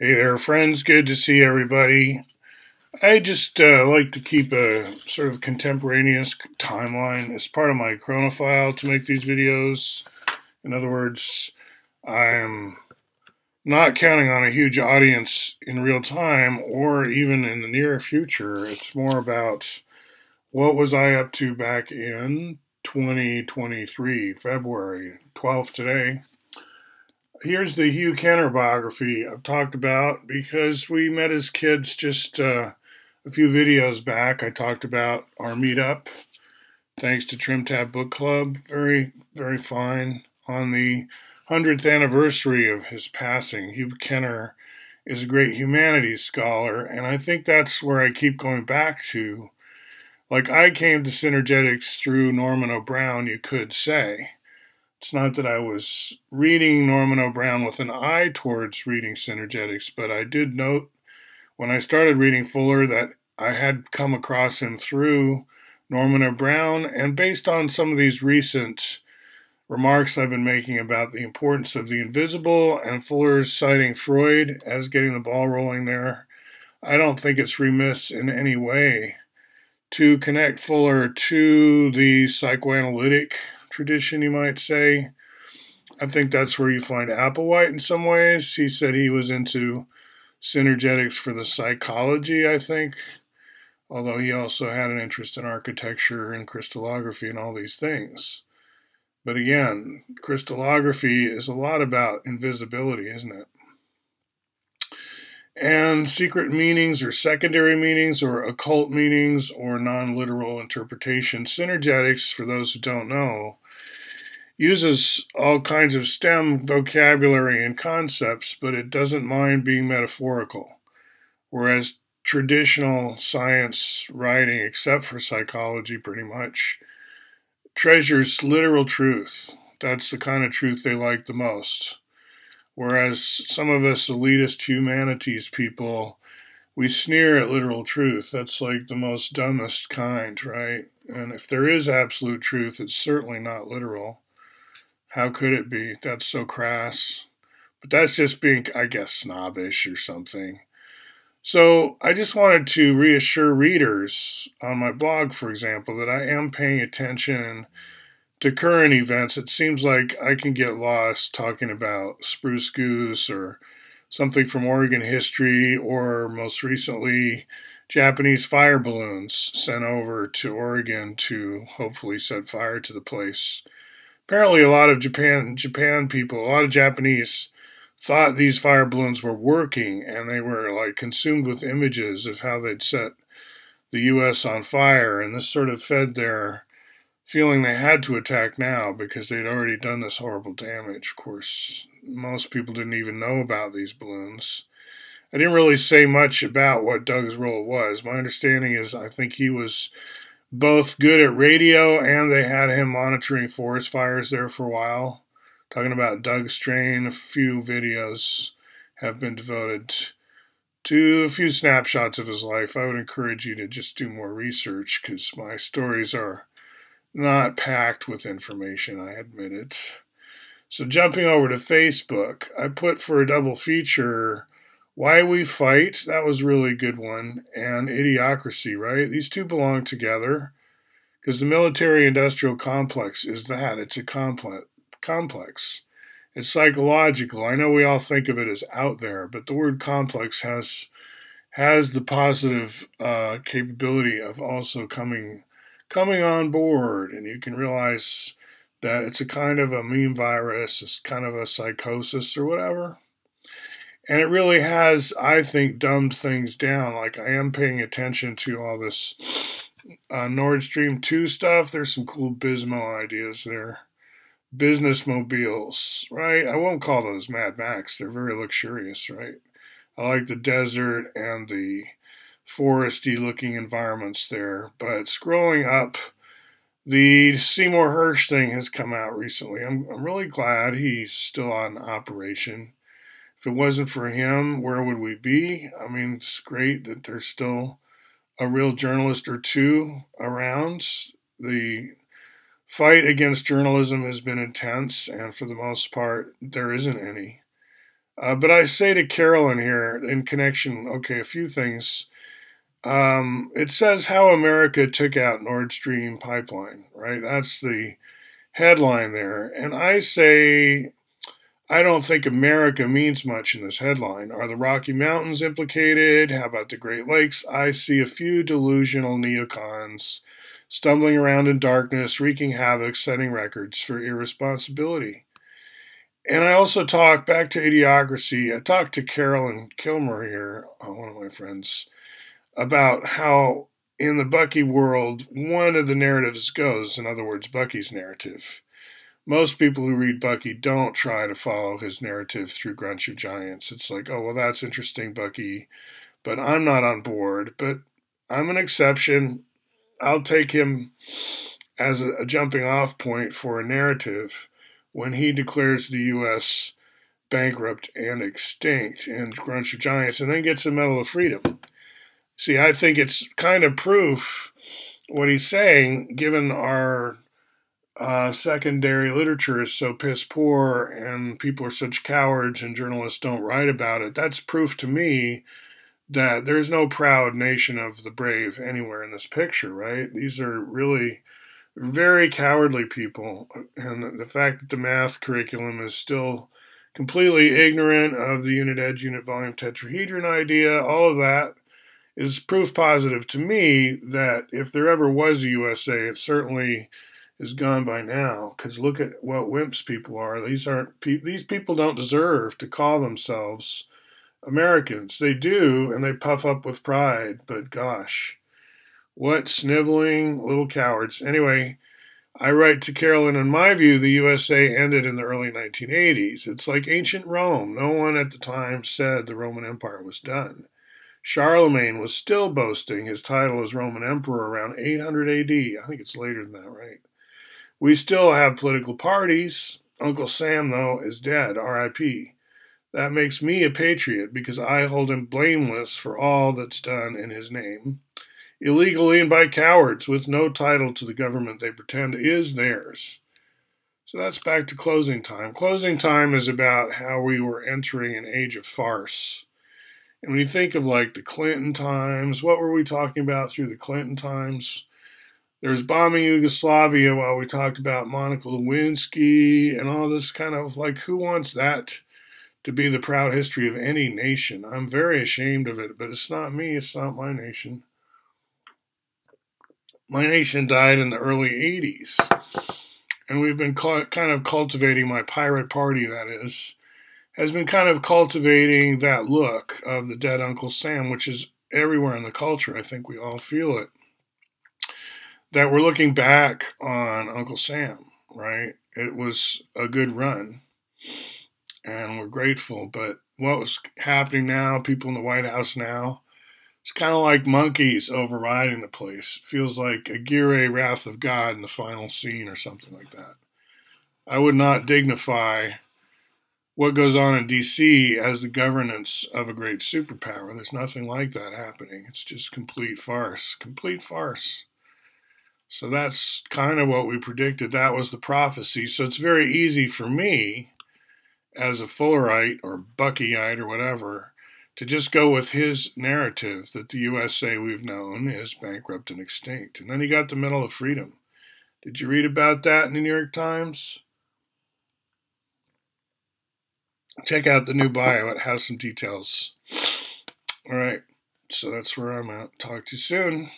Hey there, friends. Good to see everybody. I just like to keep a sort of contemporaneous timeline as part of my chronophile to make these videos. In other words, I'm not counting on a huge audience in real time or even in the near future. It's more about what was I up to back in 2023, February 12th today. Here's the Hugh Kenner biography I've talked about because we met as kids just a few videos back. I talked about our meetup, thanks to Trim Tab Book Club. Very, very fine. On the 100th anniversary of his passing, Hugh Kenner is a great humanities scholar, and I think that's where I keep going back to. Like, I came to Synergetics through Norman O'Brown, you could say. It's not that I was reading Norman O'Brown with an eye towards reading Synergetics, but I did note when I started reading Fuller that I had come across him through Norman O'Brown, and based on some of these recent remarks I've been making about the importance of the invisible and Fuller's citing Freud as getting the ball rolling there, I don't think it's remiss in any way to connect Fuller to the psychoanalytic tradition, you might say. I think that's where you find Applewhite in some ways. He said he was into Synergetics for the psychology, I think, although he also had an interest in architecture and crystallography and all these things. But again, crystallography is a lot about invisibility, isn't it? And secret meanings or secondary meanings or occult meanings or non-literal interpretation. Synergetics, for those who don't know, uses all kinds of STEM vocabulary and concepts, but it doesn't mind being metaphorical. Whereas traditional science writing, except for psychology pretty much, treasures literal truth. That's the kind of truth they like the most. Whereas some of us elitist humanities people, we sneer at literal truth. That's like the most dumbest kind, right? And if there is absolute truth, it's certainly not literal. How could it be? That's so crass. But that's just being, I guess, snobbish or something. So I just wanted to reassure readers on my blog, for example, that I am paying attention to current events. It seems like I can get lost talking about Spruce Goose or something from Oregon history, or most recently, Japanese fire balloons sent over to Oregon to hopefully set fire to the place. Apparently, a lot of Japan people, a lot of Japanese thought these fire balloons were working, and they were like consumed with images of how they'd set the U.S. on fire, and this sort of fed their feeling they had to attack now because they'd already done this horrible damage. Of course, most people didn't even know about these balloons. I didn't really say much about what Doug's role was. My understanding is I think he was both good at radio and they had him monitoring forest fires there for a while. Talking about Doug Strain, a few videos have been devoted to a few snapshots of his life. I would encourage you to just do more research because my stories are not packed with information, I admit it. So jumping over to Facebook, I put for a double feature Why We Fight, that was really a good one, and Idiocracy, right? These two belong together because the military-industrial complex is that. It's a complex. It's psychological. I know we all think of it as out there, but the word complex has the positive capability of also coming on board, and you can realize that it's a kind of a meme virus, it's kind of a psychosis or whatever. And it really has, I think, dumbed things down. Like, I am paying attention to all this Nord Stream 2 stuff. There's some cool Bismo ideas there. Business mobiles, right? I won't call those Mad Max. They're very luxurious, right? I like the desert and the foresty looking environments there. But scrolling up, the Seymour Hersh thing has come out recently. I'm really glad he's still on operation. If it wasn't for him, where would we be? I mean, it's great that there's still a real journalist or two around. The fight against journalism has been intense, and for the most part, there isn't any. But I say to Carolyn here in connection, okay, a few things. It says how America took out Nord Stream pipeline, right? That's the headline there. And I say, I don't think America means much in this headline. Are the Rocky Mountains implicated? How about the Great Lakes? I see a few delusional neocons stumbling around in darkness, wreaking havoc, setting records for irresponsibility. And I also talk back to Idiocracy. I talked to Carolyn Kilmer here, one of my friends, about how in the Bucky world, one of the narratives goes, in other words, Bucky's narrative. Most people who read Bucky don't try to follow his narrative through Grunch of Giants. It's like, oh, well, that's interesting, Bucky, but I'm not on board. But I'm an exception. I'll take him as a jumping off point for a narrative when he declares the U.S. bankrupt and extinct in Grunch of Giants and then gets a Medal of Freedom. See, I think it's kind of proof what he's saying, given our secondary literature is so piss poor and people are such cowards and journalists don't write about it. That's proof to me that there's no proud nation of the brave anywhere in this picture, right? These are really very cowardly people. And the fact that the math curriculum is still completely ignorant of the unit edge, unit volume tetrahedron idea, all of that is proof positive to me that if there ever was a USA, it certainly is gone by now. Because look at what wimps people are. These people don't deserve to call themselves Americans. They do, and they puff up with pride. But gosh, what sniveling little cowards. Anyway, I write to Carolyn. In my view, the USA ended in the early 1980s. It's like ancient Rome. No one at the time said the Roman Empire was done. Charlemagne was still boasting his title as Roman Emperor around 800 AD. I think it's later than that, right? We still have political parties. Uncle Sam, though, is dead, RIP. That makes me a patriot because I hold him blameless for all that's done in his name, illegally and by cowards with no title to the government they pretend is theirs. So that's back to closing time. Closing time is about how we were entering an age of farce. And when you think of like the Clinton times, what were we talking about through the Clinton times? There's bombing Yugoslavia while we talked about Monica Lewinsky and all this kind of like, who wants that to be the proud history of any nation? I'm very ashamed of it, but it's not me. It's not my nation. My nation died in the early 80s. And we've been kind of cultivating, my pirate party, that is, has been kind of cultivating that look of the dead Uncle Sam, which is everywhere in the culture. I think we all feel it. That we're looking back on Uncle Sam, right? It was a good run, and we're grateful. But what was happening now, people in the White House now, it's kind of like monkeys overriding the place. It feels like Aguirre, Wrath of God in the final scene or something like that. I would not dignify what goes on in D.C. as the governance of a great superpower. There's nothing like that happening. It's just complete farce. Complete farce. So that's kind of what we predicted. That was the prophecy. So it's very easy for me, as a Fullerite or Buckyite or whatever, to just go with his narrative that the USA we've known is bankrupt and extinct. And then he got the Medal of Freedom. Did you read about that in the New York Times? Check out the new bio. It has some details. All right. So that's where I'm at. Talk to you soon.